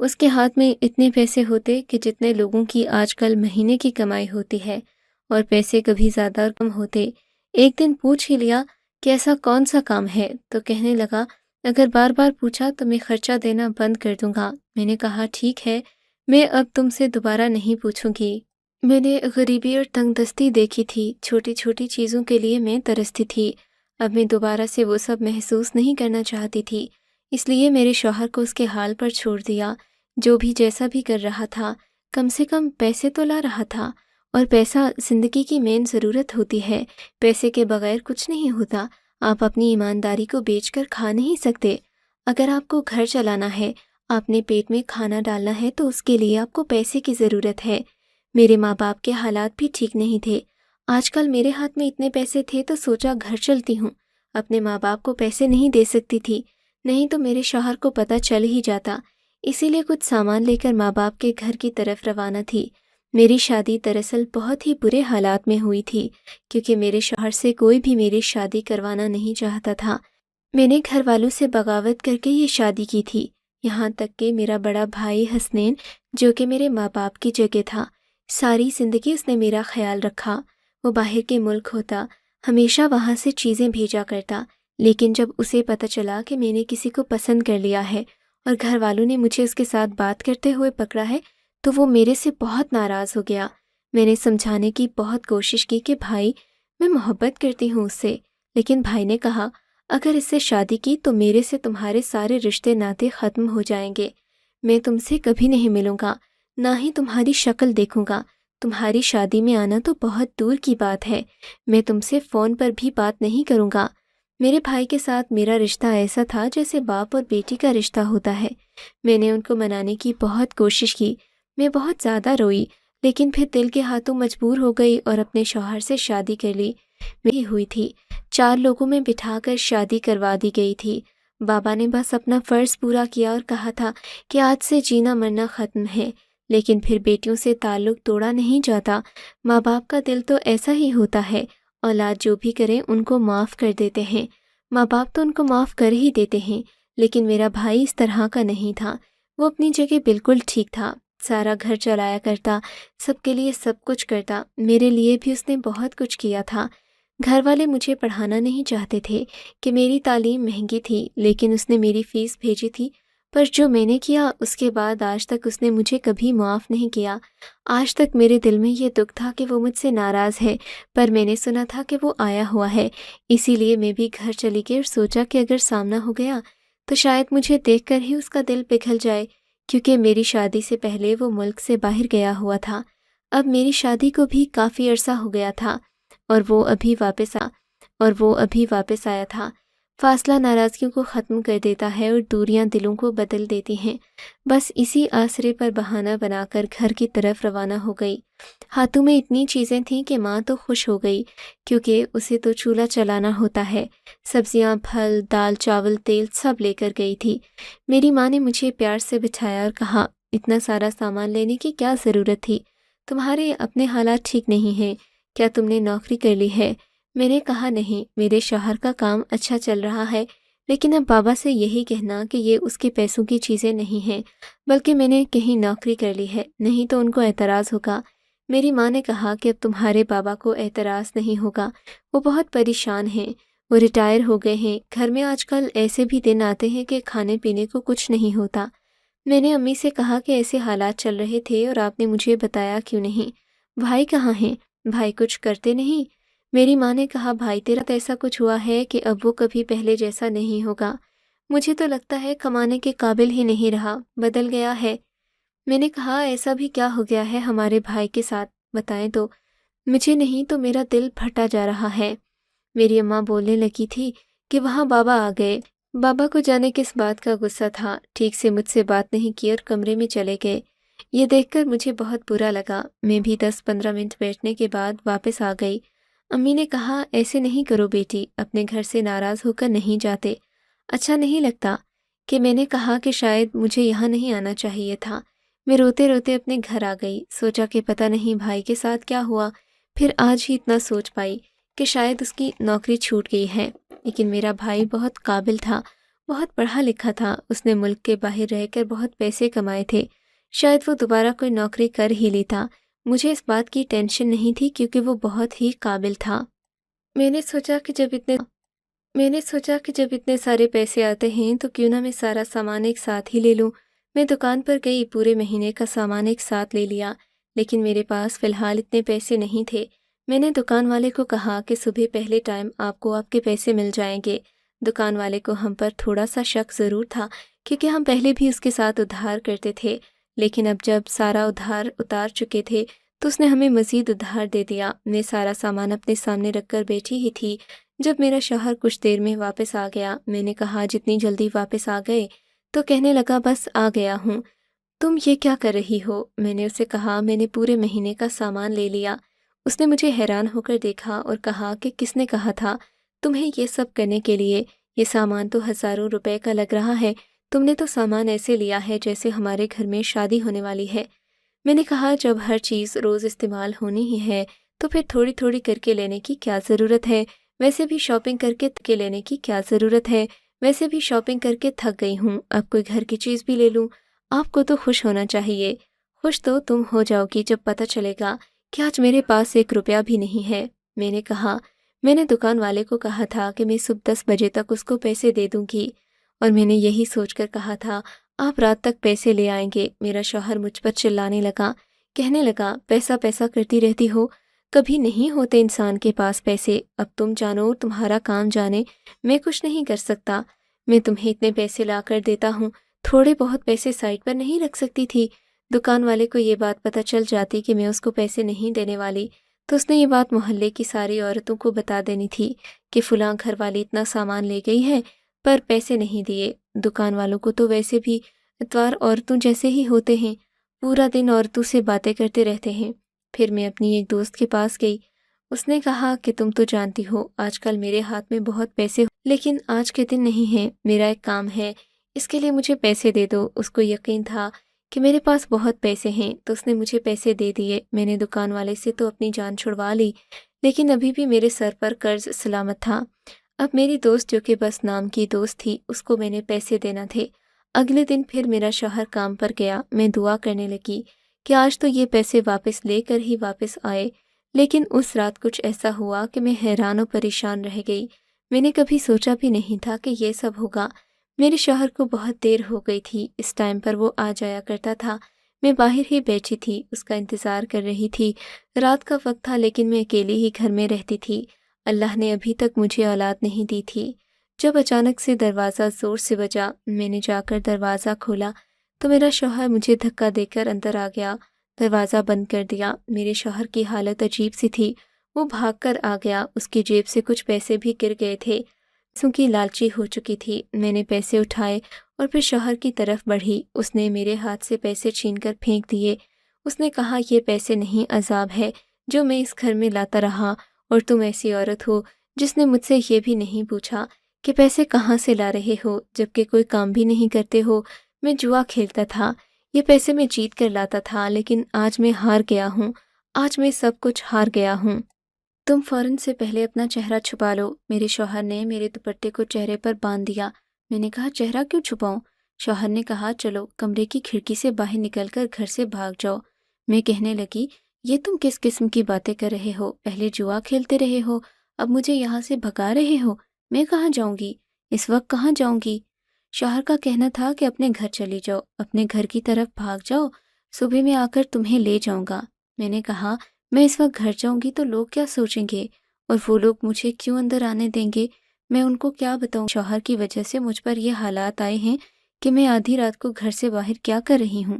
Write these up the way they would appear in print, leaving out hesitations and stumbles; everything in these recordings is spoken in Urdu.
اس کے ہاتھ میں اتنے پیسے ہوتے کہ جتنے لوگوں کی آج کل مہینے کی کمائی ہوتی ہے، اور پیسے کبھی زیادہ اور کم ہوتے۔ ایک دن پوچھ ہی لیا کہ ایسا کون سا کام ہے، تو کہنے لگا اگر بار بار پوچھا تو میں خرچہ دینا بند کر دوں گا۔ میں نے کہا ٹھیک ہے، میں اب تم سے دوبارہ نہیں پوچھوں گی۔ میں نے غریبی اور تنگ دستی دیکھی تھی، چھوٹی چھوٹی چیزوں کے لیے میں ترستی تھی۔ اب میں دوبارہ سے وہ سب محسوس نہیں کرنا چاہتی تھی، اس لیے میرے شوہر کو اس کے حال پر چھوڑ دیا۔ جو بھی جیسا بھی کر رہا تھا، کم سے کم پیسے تو لا رہا تھا، اور پیسہ زندگی کی مین ضرورت ہوتی ہے۔ پیسے کے بغیر کچھ نہیں ہوتا۔ آپ اپنی ایمانداری کو بیچ کر کھا نہیں سکتے۔ اگر آپ کو گھر چلانا ہے، آپ نے پیٹ میں کھانا ڈالنا ہے، تو اس کے لیے آپ کو پیسے کی ضرورت ہے۔ میرے ماں باپ کے حالات بھی ٹھیک نہیں تھے۔ آج کل میرے ہاتھ میں اتنے پیسے تھے تو سوچا گھر چلتی ہوں، اپنے ماں باپ کو پیسے نہیں دے سکتی تھی، نہیں تو میرے شوہر کو پتہ چل ہی جاتا۔ اسی لیے کچھ سامان لے کر ماں باپ کے گھر کی طرف روانہ تھی۔ میری شادی دراصل بہت ہی برے حالات میں ہوئی تھی، کیونکہ میرے شوہر سے کوئی بھی میری شادی کروانا نہیں چاہتا تھا۔ میں نے گھر والوں سے بغاوت کر کے یہ شادی کی تھی، یہاں تک کہ میرا بڑا بھائی حسنین، جو کہ میرے ماں باپ کی جگہ تھا، ساری زندگی اس نے میرا خیال رکھا۔ وہ باہر کے ملک ہوتا، ہمیشہ وہاں سے چیزیں بھیجا کرتا، لیکن جب اسے پتہ چلا کہ میں نے کسی کو پسند کر لیا ہے اور گھر والوں نے مجھے اس کے ساتھ بات کرتے ہوئے پکڑا ہے، تو وہ میرے سے بہت ناراض ہو گیا۔ میں نے سمجھانے کی بہت کوشش کی کہ بھائی، میں محبت کرتی ہوں اس سے، لیکن بھائی نے کہا اگر اس سے شادی کی تو میرے سے تمہارے سارے رشتے ناطے ختم ہو جائیں گے۔ میں تم سے کبھی نہیں ملوں گا، نہ ہی تمہاری شکل دیکھوں گا۔ تمہاری شادی میں آنا تو بہت دور کی بات ہے، میں تم سے فون پر بھی بات نہیں کروں گا۔ میرے بھائی کے ساتھ میرا رشتہ ایسا تھا جیسے باپ اور بیٹی کا رشتہ ہوتا ہے۔ میں نے ان کو منانے کی بہت کوشش کی، میں بہت زیادہ روئی، لیکن پھر دل کے ہاتھوں مجبور ہو گئی اور اپنے شوہر سے شادی کر لی۔ میری ہوئی تھی، 4 لوگوں میں بٹھا کر شادی کروا دی گئی تھی۔ بابا نے بس اپنا فرض پورا کیا اور کہا تھا کہ آج سے جینا مرنا ختم ہے، لیکن پھر بیٹیوں سے تعلق توڑا نہیں جاتا۔ ماں باپ کا دل تو ایسا ہی ہوتا ہے، اولاد جو بھی کرے ان کو معاف کر دیتے ہیں۔ ماں باپ تو ان کو معاف کر ہی دیتے ہیں، لیکن میرا بھائی اس طرح کا نہیں تھا۔ وہ اپنی جگہ بالکل ٹھیک تھا، سارا گھر چلایا کرتا، سب کے لیے سب کچھ کرتا۔ میرے لیے بھی اس نے بہت کچھ کیا تھا۔ گھر والے مجھے پڑھانا نہیں چاہتے تھے کہ میری تعلیم مہنگی تھی، لیکن اس نے میری فیس بھیجی تھی، پر جو میں نے کیا اس کے بعد آج تک اس نے مجھے کبھی معاف نہیں کیا۔ آج تک میرے دل میں یہ دکھ تھا کہ وہ مجھ سے ناراض ہے، پر میں نے سنا تھا کہ وہ آیا ہوا ہے، اسی لیے میں بھی گھر چلی گئی اور سوچا کہ اگر سامنا ہو گیا تو شاید مجھے دیکھ کر ہی اس کا دل پگھل جائے، کیونکہ میری شادی سے پہلے وہ ملک سے باہر گیا ہوا تھا۔ اب میری شادی کو بھی کافی عرصہ ہو گیا تھا اور وہ ابھی واپس آیا تھا۔ فاصلہ ناراضگیوں کو ختم کر دیتا ہے اور دوریاں دلوں کو بدل دیتی ہیں۔ بس اسی آسرے پر بہانہ بنا کر گھر کی طرف روانہ ہو گئی۔ ہاتھوں میں اتنی چیزیں تھیں کہ ماں تو خوش ہو گئی، کیونکہ اسے تو چولہا چلانا ہوتا ہے۔ سبزیاں، پھل، دال، چاول، تیل سب لے کر گئی تھی۔ میری ماں نے مجھے پیار سے بٹھایا اور کہا اتنا سارا سامان لینے کی کیا ضرورت تھی؟ تمہارے اپنے حالات ٹھیک نہیں ہیں، کیا تم نے نوکری کر لی ہے؟ میں نے کہا نہیں، میرے شوہر کا کام اچھا چل رہا ہے، لیکن اب بابا سے یہی کہنا کہ یہ اس کے پیسوں کی چیزیں نہیں ہیں، بلکہ میں نے کہیں نوکری کر لی ہے، نہیں تو ان کو اعتراض ہوگا۔ میری ماں نے کہا کہ اب تمہارے بابا کو اعتراض نہیں ہوگا، وہ بہت پریشان ہیں، وہ ریٹائر ہو گئے ہیں، گھر میں آج کل ایسے بھی دن آتے ہیں کہ کھانے پینے کو کچھ نہیں ہوتا۔ میں نے امی سے کہا کہ ایسے حالات چل رہے تھے اور آپ نے مجھے بتایا کیوں نہیں؟ بھائی کہاں ہیں؟ بھائی کچھ کرتے نہیں؟ میری ماں نے کہا بھائی تیرا تو ایسا کچھ ہوا ہے کہ اب وہ کبھی پہلے جیسا نہیں ہوگا، مجھے تو لگتا ہے کمانے کے قابل ہی نہیں رہا، بدل گیا ہے۔ میں نے کہا ایسا بھی کیا ہو گیا ہے ہمارے بھائی کے ساتھ، بتائیں تو۔ مجھے نہیں تو میرا دل پھٹا جا رہا ہے۔ میری اماں بولنے لگی تھی کہ وہاں بابا آ گئے۔ بابا کو جانے کس بات کا غصہ تھا، ٹھیک سے مجھ سے بات نہیں کی اور کمرے میں چلے گئے۔ یہ دیکھ کر مجھے بہت برا لگا۔ میں بھی 10-15 منٹ بیٹھنے کے بعد واپس آ گئی۔ امی نے کہا ایسے نہیں کرو بیٹی، اپنے گھر سے ناراض ہو کر نہیں جاتے، اچھا نہیں لگتا۔ کہ میں نے کہا کہ شاید مجھے یہاں نہیں آنا چاہیے تھا۔ میں روتے روتے اپنے گھر آ گئی، سوچا کہ پتہ نہیں بھائی کے ساتھ کیا ہوا، پھر آج ہی اتنا سوچ پائی کہ شاید اس کی نوکری چھوٹ گئی ہے، لیکن میرا بھائی بہت قابل تھا، بہت پڑھا لکھا تھا، اس نے ملک کے باہر رہ کر بہت پیسے کمائے تھے، شاید وہ دوبارہ کوئی نوکری کر ہی لیتا۔ مجھے اس بات کی ٹینشن نہیں تھی کیونکہ وہ بہت ہی قابل تھا۔ میں نے سوچا کہ جب اتنے سارے پیسے آتے ہیں تو کیوں نہ میں سارا سامان ایک ساتھ ہی لے لوں۔ میں دکان پر گئی، پورے مہینے کا سامان ایک ساتھ لے لیا، لیکن میرے پاس فی الحال اتنے پیسے نہیں تھے۔ میں نے دکان والے کو کہا کہ صبح پہلے ٹائم آپ کو آپ کے پیسے مل جائیں گے۔ دکان والے کو ہم پر تھوڑا سا شک ضرور تھا کیونکہ ہم پہلے بھی اس کے ساتھ ادھار کرتے تھے، لیکن اب جب سارا ادھار اتار چکے تھے تو اس نے ہمیں مزید ادھار دے دیا۔ میں سارا سامان اپنے سامنے رکھ کر بیٹھی ہی تھی جب میرا شوہر کچھ دیر میں واپس آ گیا۔ میں نے کہا جتنی جلدی واپس آ گئے؟ تو کہنے لگا بس آ گیا ہوں۔ تم یہ کیا کر رہی ہو؟ میں نے اسے کہا میں نے پورے مہینے کا سامان لے لیا۔ اس نے مجھے حیران ہو کر دیکھا اور کہا کہ کس نے کہا تھا تمہیں یہ سب کرنے کے لیے؟ یہ سامان تو ہزاروں روپے کا لگ رہا ہے، تم نے تو سامان ایسے لیا ہے جیسے ہمارے گھر میں شادی ہونے والی ہے۔ میں نے کہا جب ہر چیز روز استعمال ہونی ہی ہے تو پھر تھوڑی تھوڑی کر کے لینے کی کیا ضرورت ہے؟ ویسے بھی شاپنگ کر کے لینے کی کیا ضرورت ہے؟ ویسے بھی شاپنگ کر کے تھک گئی ہوں، اب کوئی گھر کی چیز بھی لے لوں۔ آپ کو تو خوش ہونا چاہیے۔ خوش تو تم ہو جاؤ گی جب پتہ چلے گا کہ آج میرے پاس 1 روپیہ بھی نہیں ہے۔ میں نے کہا میں نے دکان والے کو کہا تھا کہ میں صبح 10 بجے تک اس کو پیسے دے دوں گی، اور میں نے یہی سوچ کر کہا تھا آپ رات تک پیسے لے آئیں گے۔ میرا شوہر مجھ پر چلانے لگا، کہنے لگا پیسہ پیسہ کرتی رہتی ہو، کبھی نہیں ہوتے انسان کے پاس پیسے۔ اب تم جانو اور تمہارا کام جانے، میں کچھ نہیں کر سکتا۔ میں تمہیں اتنے پیسے لا کر دیتا ہوں، تھوڑے بہت پیسے سائڈ پر نہیں رکھ سکتی تھی؟ دکان والے کو یہ بات پتہ چل جاتی کہ میں اس کو پیسے نہیں دینے والی تو اس نے یہ بات محلے کی ساری عورتوں کو بتا دینی تھی کہ فلاں گھر والی اتنا سامان لے گئی ہے پر پیسے نہیں دیے۔ دکان والوں کو تو ویسے بھی اتوار عورتوں جیسے ہی ہوتے ہیں، پورا دن عورتوں سے باتیں کرتے رہتے ہیں۔ پھر میں اپنی ایک دوست کے پاس گئی، اس نے کہا کہ تم تو جانتی ہو آج کل میرے ہاتھ میں بہت پیسے لیکن آج کے دن نہیں ہیں، میرا ایک کام ہے، اس کے لیے مجھے پیسے دے دو۔ اس کو یقین تھا کہ میرے پاس بہت پیسے ہیں تو اس نے مجھے پیسے دے دیے۔ میں نے دکان والے سے تو اپنی جان چھڑوا لی، لیکن ابھی بھی میرے سر پر قرض سلامت تھا۔ اب میری دوست جو کہ بس نام کی دوست تھی، اس کو میں نے پیسے دینا تھے۔ اگلے دن پھر میرا شوہر کام پر گیا، میں دعا کرنے لگی کہ آج تو یہ پیسے واپس لے کر ہی واپس آئے، لیکن اس رات کچھ ایسا ہوا کہ میں حیران و پریشان رہ گئی۔ میں نے کبھی سوچا بھی نہیں تھا کہ یہ سب ہوگا۔ میرے شوہر کو بہت دیر ہو گئی تھی، اس ٹائم پر وہ آ جایا کرتا تھا۔ میں باہر ہی بیٹھی تھی، اس کا انتظار کر رہی تھی۔ رات کا وقت تھا لیکن میں اکیلی ہی گھر میں رہتی تھی۔ اللہ نے ابھی تک مجھے اولاد نہیں دی تھی۔ جب اچانک سے دروازہ زور سے بجا، میں نے جا کر دروازہ کھولا تو میرا شوہر مجھے دھکا دے کر اندر آ گیا، دروازہ بند کر دیا۔ میرے شوہر کی حالت عجیب سی تھی، وہ بھاگ کر آ گیا، اس کی جیب سے کچھ پیسے بھی گر گئے تھے، کی لالچی ہو چکی تھی۔ میں نے پیسے اٹھائے اور پھر شوہر کی طرف بڑھی، اس نے میرے ہاتھ سے پیسے چھین کر پھینک دیے۔ اس نے کہا یہ پیسے نہیں، عذاب ہے جو میں اس گھر میں لاتا رہا، اور تم ایسی عورت ہو جس نے مجھ سے یہ بھی نہیں پوچھا کہ پیسے کہاں سے لا رہے ہو، جبکہ کوئی کام بھی نہیں کرتے ہو۔ میں جوا کھیلتا تھا، یہ پیسے میں جیت کر لاتا تھا، لیکن آج میں ہار گیا ہوں، آج میں سب کچھ ہار گیا ہوں۔ تم فوراً سے پہلے اپنا چہرہ چھپا لو۔ میرے شوہر نے میرے دوپٹے کو چہرے پر باندھ دیا۔ میں نے کہا چہرہ کیوں چھپاؤں؟ شوہر نے کہا چلو کمرے کی کھڑکی سے باہر نکل کر گھر سے بھاگ جاؤ۔ میں کہنے لگی یہ تم کس قسم کی باتیں کر رہے ہو؟ پہلے جوا کھیلتے رہے ہو، اب مجھے یہاں سے بھگا رہے ہو؟ میں کہاں جاؤں گی؟ اس وقت کہاں جاؤں گی؟ شوہر کا کہنا تھا کہ اپنے گھر چلی جاؤ، اپنے گھر کی طرف بھاگ جاؤ، صبح میں آ کر تمہیں لے جاؤں گا۔ میں نے کہا میں اس وقت گھر جاؤں گی تو لوگ کیا سوچیں گے، اور وہ لوگ مجھے کیوں اندر آنے دیں گے؟ میں ان کو کیا بتاؤں؟ شوہر کی وجہ سے مجھ پر یہ حالات آئے ہیں کہ میں آدھی رات کو گھر سے باہر کیا کر رہی ہوں؟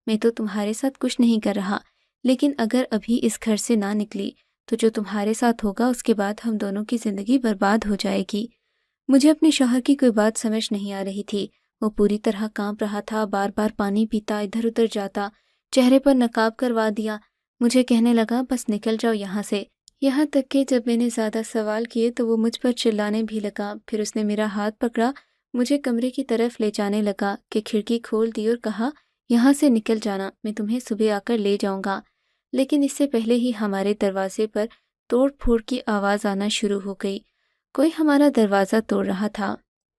میں تو تمہارے ساتھ کچھ نہیں کر رہا، لیکن اگر ابھی اس گھر سے نہ نکلی تو جو تمہارے ساتھ ہوگا اس کے بعد ہم دونوں کی زندگی برباد ہو جائے گی۔ مجھے اپنے شوہر کی کوئی بات سمجھ نہیں آ رہی تھی، وہ پوری طرح کانپ رہا تھا، بار بار پانی پیتا، ادھر ادھر جاتا، چہرے پر نقاب کروا دیا۔ مجھے کہنے لگا بس نکل جاؤ یہاں سے، یہاں تک کہ جب میں نے زیادہ سوال کیے تو وہ مجھ پر چلانے بھی لگا۔ پھر اس نے میرا ہاتھ پکڑا، مجھے کمرے کی طرف لے جانے لگا کہ کھڑکی کھول دی اور کہا یہاں سے نکل جانا، میں تمہیں صبح آ کر لے جاؤں گا۔ لیکن اس سے پہلے ہی ہمارے دروازے پر توڑ پھوڑ کی آواز آنا شروع ہو گئی، کوئی ہمارا دروازہ توڑ رہا تھا۔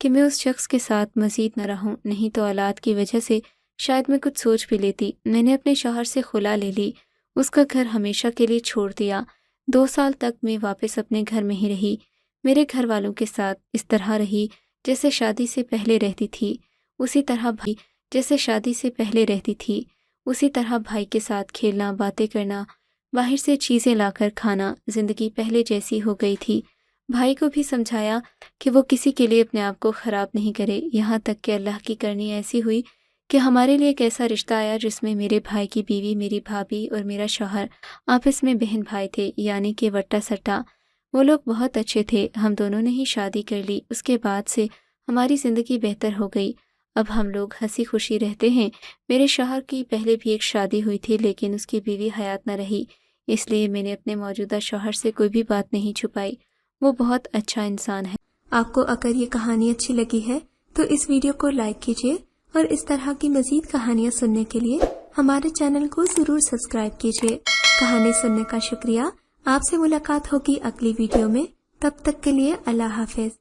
کہ میں اس شخص کے ساتھ مزید نہ رہوں، نہیں تو اولاد کی وجہ سے شاید میں کچھ سوچ بھی لیتی۔ میں نے اپنے شوہر سے خلا لے لی، اس کا گھر ہمیشہ کے لیے چھوڑ دیا۔ 2 سال تک میں واپس اپنے گھر میں ہی رہی، میرے گھر والوں کے ساتھ اس طرح رہی جیسے شادی سے پہلے رہتی تھی، اسی طرح بھائی کے ساتھ کھیلنا، باتیں کرنا، باہر سے چیزیں لا کر کھانا، زندگی پہلے جیسی ہو گئی تھی۔ بھائی کو بھی سمجھایا کہ وہ کسی کے لیے اپنے آپ کو خراب نہیں کرے، یہاں تک کہ اللہ کی کرنی ایسی ہوئی کہ ہمارے لیے ایک ایسا رشتہ آیا جس میں میرے بھائی کی بیوی، میری بھابھی اور میرا شوہر آپس میں بہن بھائی تھے، یعنی کہ وٹا سٹا۔ وہ لوگ بہت اچھے تھے، ہم دونوں نے ہی شادی کر لی۔ اس کے بعد سے ہماری زندگی بہتر ہو گئی، اب ہم لوگ ہنسی خوشی رہتے ہیں۔ میرے شوہر کی پہلے بھی ایک شادی ہوئی تھی لیکن اس کی بیوی حیات نہ رہی، اس لیے میں نے اپنے موجودہ شوہر سے کوئی بھی بات نہیں چھپائی، وہ بہت اچھا انسان ہے۔ آپ کو اگر یہ کہانی اچھی لگی ہے تو اس ویڈیو کو لائک کیجیے اور اس طرح کی مزید کہانیاں سننے کے لیے ہمارے چینل کو ضرور سبسکرائب کیجیے۔ کہانی سننے کا شکریہ۔ آپ سے ملاقات ہوگی اگلی ویڈیو میں، تب تک کے لیے اللہ حافظ۔